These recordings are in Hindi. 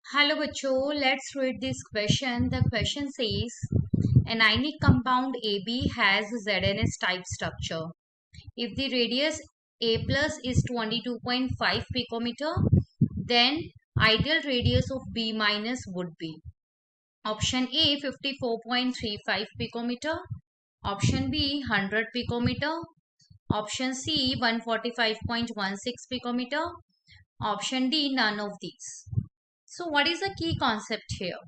Hello बच्चों, let's read this question. The question says an ionic compound AB has ZnS type structure. If the radius A plus is 22.5 picometer, then ideal radius of B minus would be option A 54.35 picometer, option B 100 picometer, option C 145.16 picometer, option D none of these. So what is the key concept here?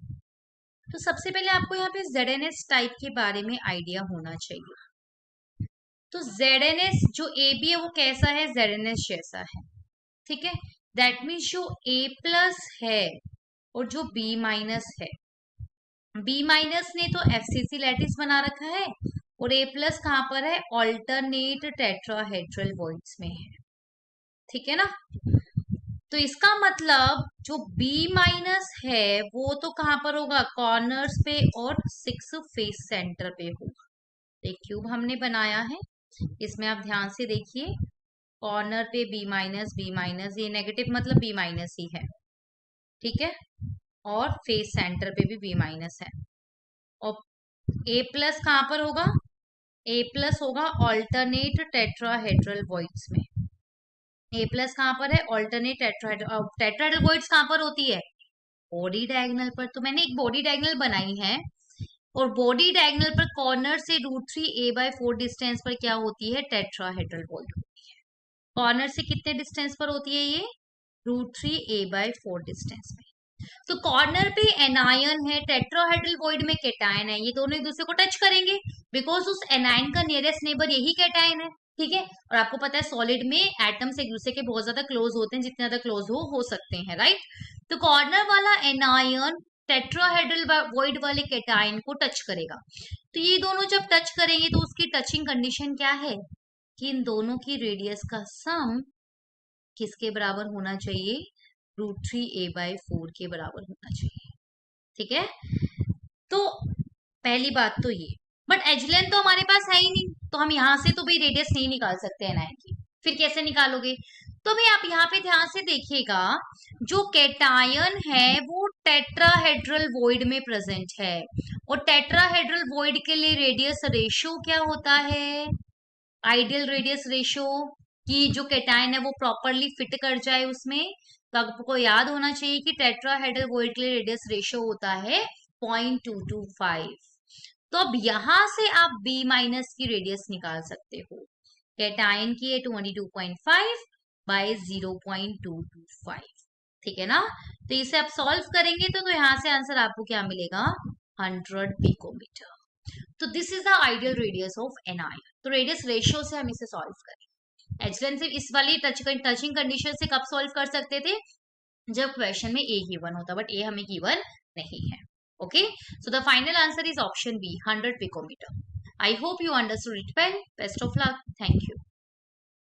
तो सबसे पहले आपको यहाँ पे ZnS टाइप के बारे में आइडिया होना चाहिए। तो ZnS जो AB है वो कैसा है? ZnS जैसा है, ठीक है। दैट मीन्स जो A प्लस है और जो B माइनस है, B माइनस ने तो FCC लैटिस बना रखा है और A प्लस कहाँ पर है? ऑल्टरनेट टेट्राहेड्रल वॉइड्स में है, ठीक है ना। तो इसका मतलब जो B माइनस है वो तो कहां पर होगा? कॉर्नर्स पे और 6 फेस सेंटर पे होगा। एक क्यूब हमने बनाया है, इसमें आप ध्यान से देखिए, कॉर्नर पे B माइनस, ये नेगेटिव मतलब B माइनस ही है, ठीक है। और फेस सेंटर पे भी B माइनस है। और A प्लस कहां पर होगा? A प्लस होगा ऑल्टरनेट टेट्राहेड्रल वॉइड्स में। ए प्लस कहां पर है? ऑल्टरनेट टेट्राहेड्रल वॉइड्स कहां पर होती है? बॉडी डायगोनल पर। तो मैंने एक बॉडी डायगोनल बनाई है और बॉडी डायगोनल पर कॉर्नर से √3a/4 डिस्टेंस पर क्या होती है? टेट्राहेड्रल वॉइड होती है। कॉर्नर से कितने डिस्टेंस पर होती है ये? √3a/4 डिस्टेंस में। तो कॉर्नर पे एनायन है, टेट्राहेड्रल वॉइड में कैटायन है, ये दोनों एक दूसरे को टच करेंगे बिकॉज उस एनायन का नियरेस्ट नेबर यही कैटायन है, ठीक है। और आपको पता है सॉलिड में एटम्स एक दूसरे के बहुत ज्यादा क्लोज होते हैं, जितने ज्यादा क्लोज हो सकते हैं, राइट। तो कॉर्नर वाला एनायन टेट्राहेड्रल वॉइड वाले कैटायन को टच करेगा। तो ये दोनों जब टच करेंगे तो उसकी टचिंग कंडीशन क्या है? कि इन दोनों की रेडियस का सम किसके बराबर होना चाहिए? √3a/4 के बराबर होना चाहिए, ठीक है। तो पहली बात तो ये, बट एज लेंथ तो हमारे पास है ही नहीं, तो हम यहां से तो भी रेडियस नहीं निकाल सकते एनायन की। फिर कैसे निकालोगे? तो भाई आप यहाँ पे ध्यान से देखिएगा, जो कैटायन है वो टेट्राहेड्रल वॉइड में प्रेजेंट है, और टेट्राहेड्रल वॉइड के लिए रेडियस रेशियो क्या होता है? आइडियल रेडियस रेशियो, कि जो कैटायन है वो प्रॉपरली फिट कर जाए उसमें। तो आपको याद होना चाहिए कि टेट्राहेड्रल वॉइड के लिए रेडियस रेशियो होता है 0.225। तो अब यहां से आप B माइनस की रेडियस निकाल सकते हो। कैटायन की है 22.5/0.225, ठीक है ना। तो इसे आप सॉल्व करेंगे तो यहाँ से आंसर आपको क्या मिलेगा? 100 पिकोमीटर। तो this is the ideal radius of an ion. तो रेडियस रेशियो से हम इसे सॉल्व करें। एचलेन से इस वाली टचिंग कंडीशन से कब सॉल्व कर सकते थे? जब क्वेश्चन में ए गिवन होता, बट ए हमें गिवन नहीं है। Okay, so the final answer is option B, 100 picometre. I hope you understood it well. Best of luck, thank you.